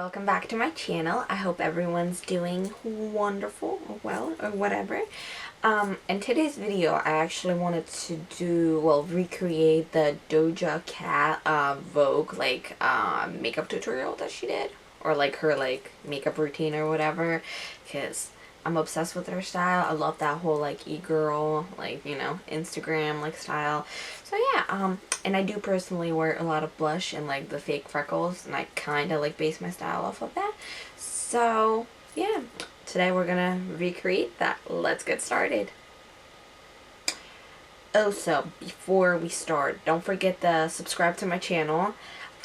Welcome back to my channel. I hope everyone's doing wonderful or well or whatever. In today's video I actually wanted to recreate the Doja Cat Vogue makeup tutorial that she did, or her makeup routine or whatever, because I'm obsessed with her style. I love that whole e-girl Instagram style. So yeah, and I do personally wear a lot of blush and the fake freckles, and I kind of base my style off of that. So yeah, today we're gonna recreate that. Let's get started. Oh, so before we start, don't forget to subscribe to my channel,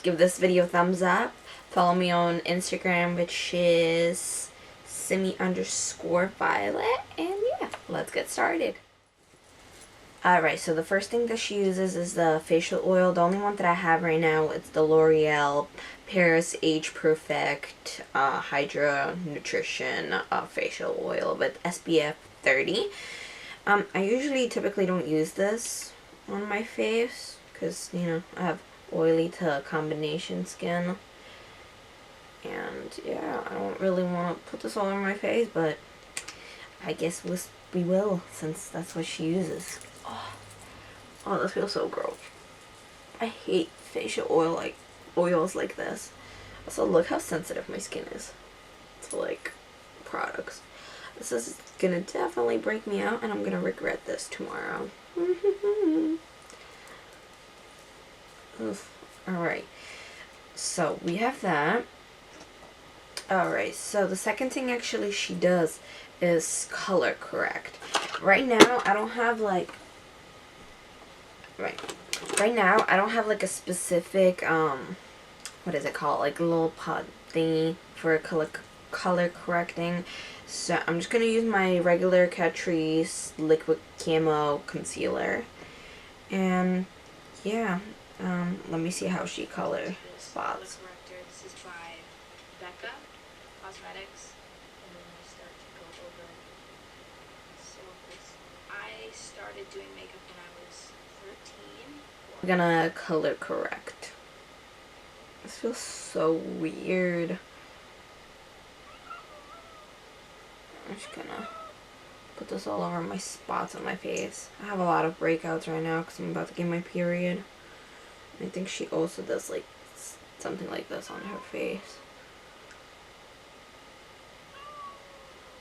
give this video a thumbs up, follow me on Instagram, which is Simi_Violet, and yeah, let's get started. Alright, so the first thing that she uses is the facial oil. The only one that I have right now is the L'Oreal Paris Age Perfect Hydra Nutrition facial oil with SPF 30. I typically don't use this on my face because, I have oily to combination skin. And yeah, I don't really want to put this all over my face, but I guess we will, since that's what she uses. Oh, this feels so gross. I hate facial oils like this. Also, look how sensitive my skin is to products. This is gonna definitely break me out, and I'm gonna regret this tomorrow. Alright, so we have that. Alright, so the second thing actually she does is color correct. Right now, I don't have a specific, what is it called? A little pot thingy for color correcting. So I'm just going to use my regular CATRICE liquid camo concealer. And yeah, let me see how she color spots. This is by Becca Cosmetics, and then we start to go over this. I started doing makeup when I was 13. We're gonna color correct. This feels so weird. I'm just gonna put this all over my spots on my face. I have a lot of breakouts right now because I'm about to get my period. I think she also does something like this on her face.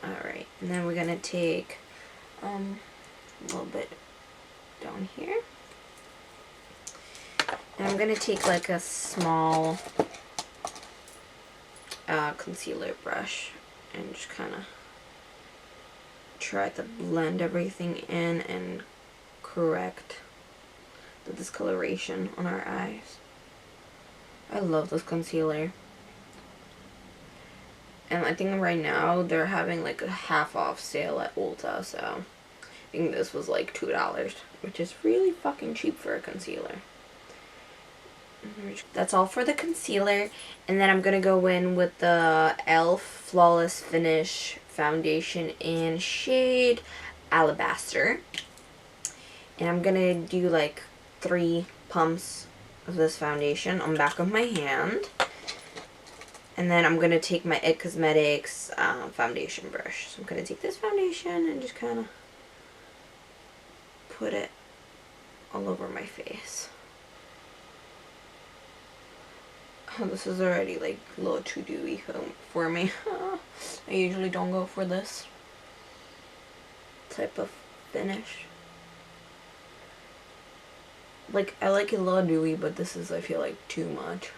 Alright, and then we're gonna take a little bit down here. And I'm gonna take a small concealer brush and just kind of try to blend everything in and correct the discoloration on our eyes. I love this concealer. And I think right now they're having a half off sale at Ulta, so I think this was $2, which is really fucking cheap for a concealer. That's all for the concealer, and then I'm gonna go in with the e.l.f. Flawless Finish foundation in shade Alabaster, and I'm gonna do 3 pumps of this foundation on the back of my hand. And then I'm going to take my IT Cosmetics foundation brush. So I'm going to take this foundation and just kind of put it all over my face. Oh, this is already a little too dewy for me. I usually don't go for this type of finish. I like it a little dewy, but this is, I feel too much.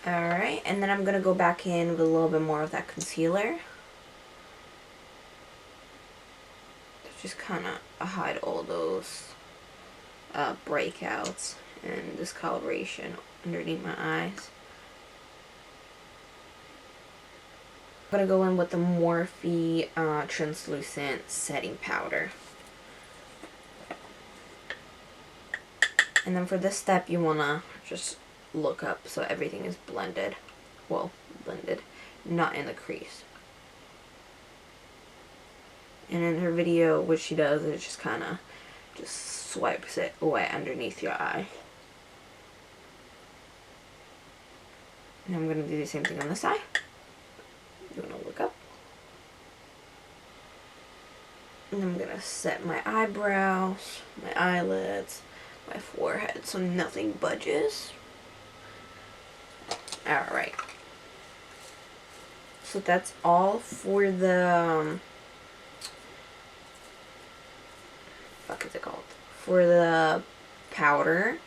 Alright, and then I'm going to go back in with a little bit more of that concealer. Just kind of hide all those breakouts and discoloration underneath my eyes. I'm going to go in with the MORPHE translucent setting powder. And then for this step you want to just look up so everything is blended. Well, blended, not in the crease. And in her video, what she does is just kind of swipes it away underneath your eye. And I'm going to do the same thing on this side. I'm going to look up. And I'm going to set my eyebrows, my eyelids, my forehead so nothing budges. Alright. So that's all for the, fuck is it called? For the powder.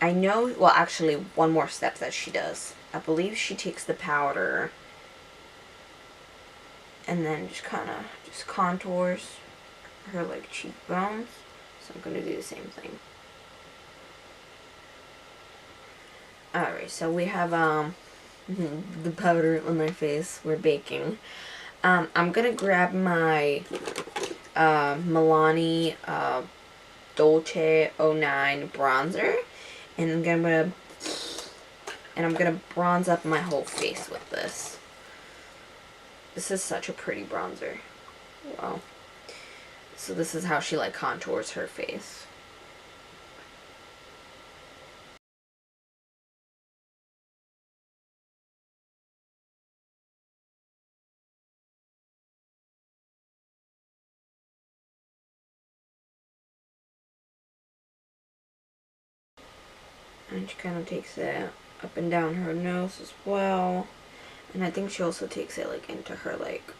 I know, well actually one more step that she does. I believe she takes the powder and then just kind of just contours her like cheekbones. So I'm going to do the same thing. Alright, so we have the powder on my face. We're baking. I'm going to grab my MILANI DOLCE 09 bronzer, and I'm gonna bronze up my whole face with this. This is such a pretty bronzer. Wow. So this is how she like contours her face. And she kind of takes it up and down her nose as well. And I think she also takes it like into her like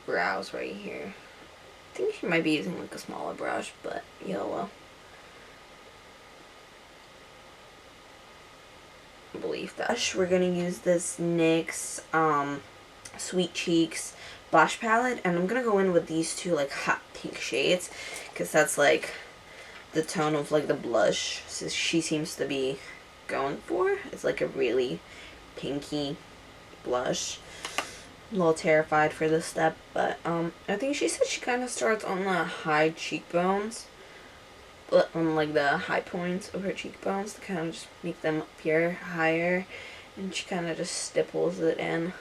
brows right here. I think she might be using like a smaller brush, but YOLO. I believe that. We're gonna use this NYX Sweet Cheeks blush palette, and I'm gonna go in with these two like hot pink shades because that's like the tone of like the blush she seems to be going for. It's like a really pinky blush. I'm a little terrified for this step, but I think she said she kind of starts on the high cheekbones, but on like the high points of her cheekbones to kind of just make them appear higher, and she kind of just stipples it in.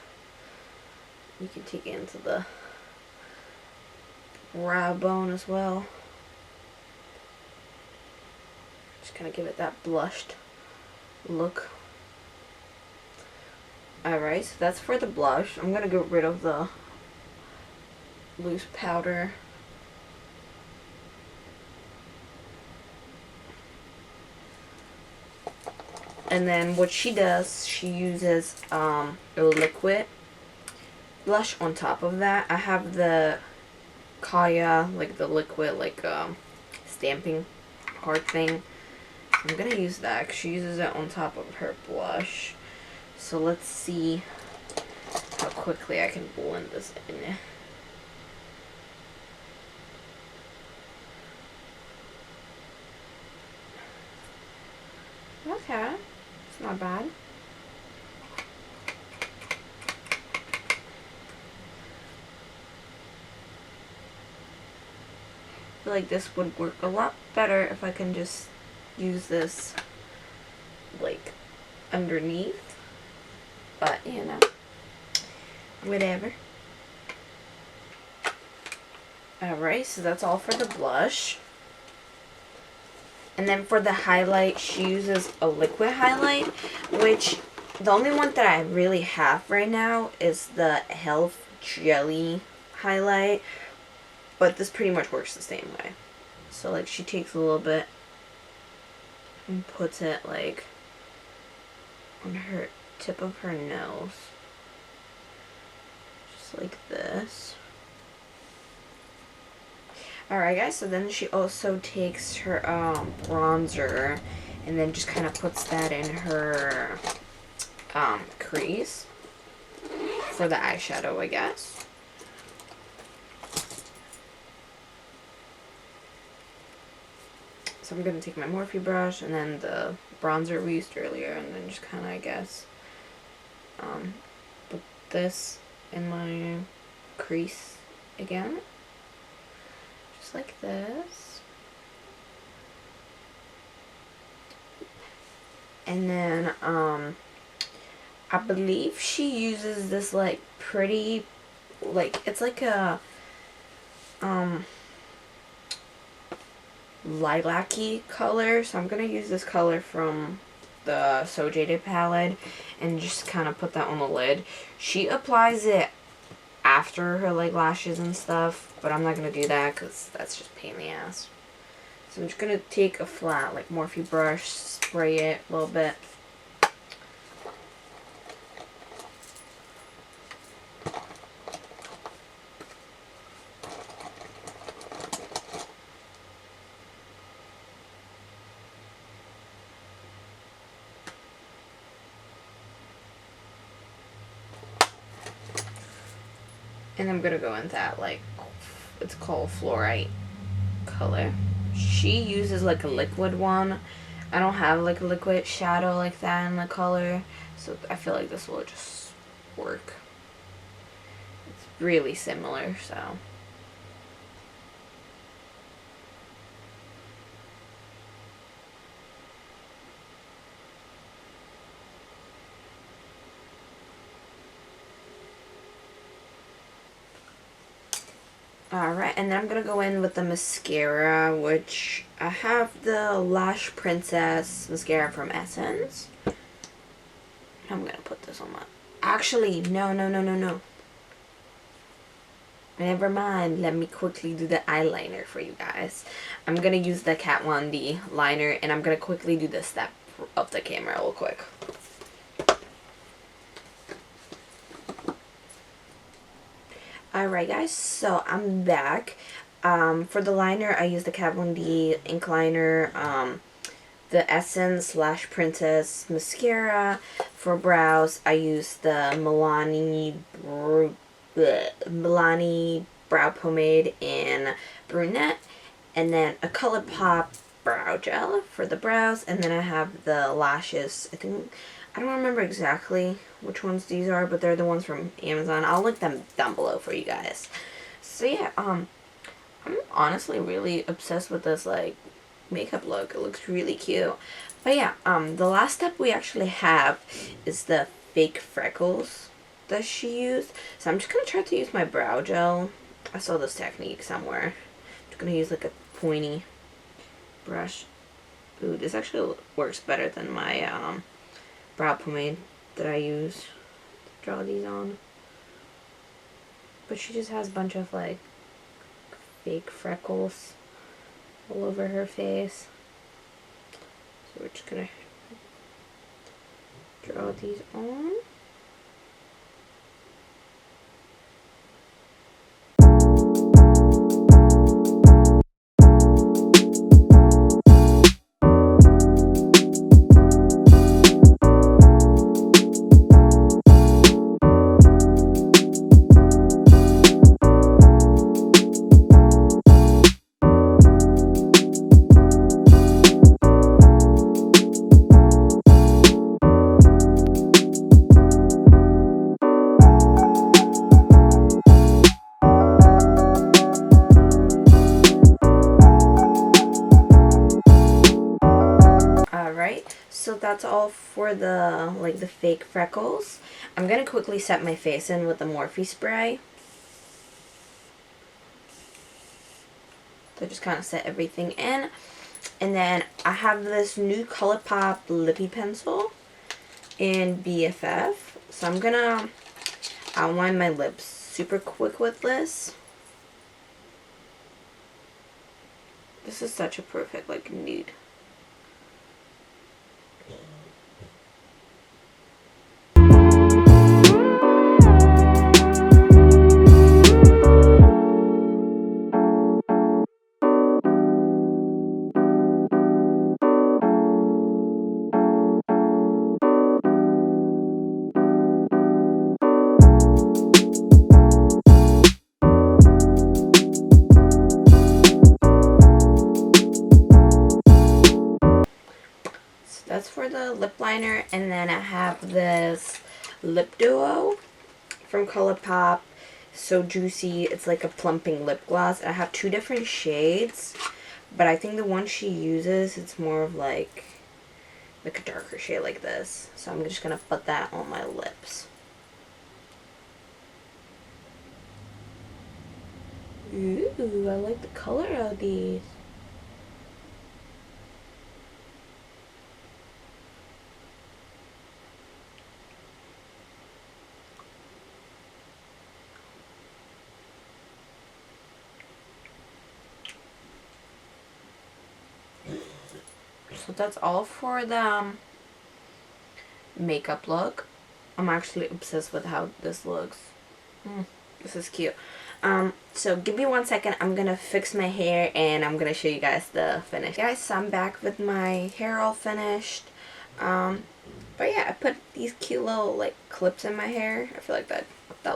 You can take it into the brow bone as well. Just kind of give it that blushed look. Alright, so that's for the blush. I'm going to get rid of the loose powder. And then what she does, she uses a liquid blush on top of that. I have the Kaya, like the liquid, like stamping card thing. I'm going to use that because she uses it on top of her blush. So let's see how quickly I can blend this in. Okay, it's not bad. I feel like this would work a lot better if I can just use this like underneath. But, you know, whatever. Alright, so that's all for the blush. And then for the highlight, she uses a liquid highlight, which the only one that I really have right now is the Health Jelly highlight. But this pretty much works the same way. So, like, she takes a little bit and puts it, like, on her tip of her nose, just like this. Alright guys, so then she also takes her bronzer and then just kind of puts that in her crease for the eyeshadow, I guess. So I'm going to take my Morphe brush and then the bronzer we used earlier and then just kind of, I guess, put this in my crease again. Just like this. And then, I believe she uses this, like, pretty, like, it's like a, lilac-y color. So I'm going to use this color from the the So Jaded palette and just kind of put that on the lid. She applies it after her like lashes and stuff, but I'm not going to do that because that's just pain in the ass. So I'm just going to take a flat like Morphe brush, spray it a little bit. And I'm gonna go into that, like, it's called Fluorite color. She uses like a liquid one. I don't have like a liquid shadow like that in the color, so I feel like this will just work. It's really similar, so. Alright, and then I'm going to go in with the mascara, which I have the Lash Princess mascara from Essence. I'm going to put this on my... Actually, no. Never mind. Let me quickly do the eyeliner for you guys. I'm going to use the Kat Von D liner, and I'm going to quickly do the step of the camera real quick. Alright guys, so I'm back. For the liner, I used the Kat Von D ink liner, the Essence Lash Princess mascara. For brows, I used the MILANI brow pomade in brunette, and then a ColourPop brow gel for the brows, and then I have the lashes. I don't remember exactly which ones these are, but they're the ones from Amazon. I'll link them down below for you guys. So yeah, I'm honestly really obsessed with this like makeup look. It looks really cute. But yeah, the last step we actually have is the fake freckles that she used. So I'm just gonna try to use my brow gel. I saw this technique somewhere. I'm just gonna use like a pointy brush. Ooh, this actually works better than my brow pomade that I use to draw these on. But she just has a bunch of like fake freckles all over her face. So we're just gonna draw these on. So that's all for the the fake freckles. I'm gonna quickly set my face in with the Morphe spray. So just kind of set everything in. And then I have this new ColourPop lippy pencil in BFF. So I'm gonna outline my lips super quick with this. This is such a perfect like nude. That's for the lip liner, and then I have this lip duo from ColourPop. So juicy. It's like a plumping lip gloss. I have two different shades, but I think the one she uses, it's more of like a darker shade like this. So I'm just gonna put that on my lips. Ooh, I like the color of these. So that's all for the makeup look. I'm actually obsessed with how this looks. This is cute. So give me 1 second. I'm gonna fix my hair and I'm gonna show you guys the finish. Guys, so I'm back with my hair all finished. But yeah, I put these cute little like clips in my hair. I feel like that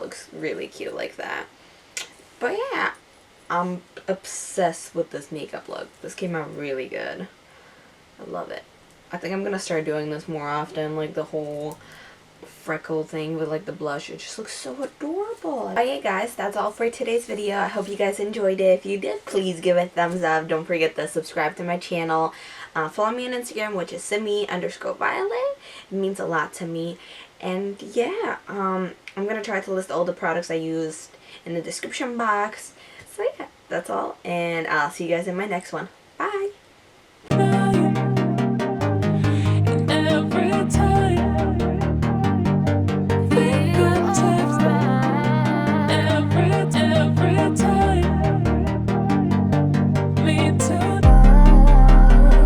looks really cute like that. But yeah, I'm obsessed with this makeup look. This came out really good. I love it. I think I'm gonna start doing this more often, like the whole freckle thing with like the blush. It just looks so adorable. Okay guys, that's all for today's video. I hope you guys enjoyed it. If you did, please give it a thumbs up. Don't forget to subscribe to my channel. Follow me on Instagram, which is Simi_Violet. It means a lot to me. And yeah, I'm gonna try to list all the products I used in the description box. So yeah, that's all, and I'll see you guys in my next one.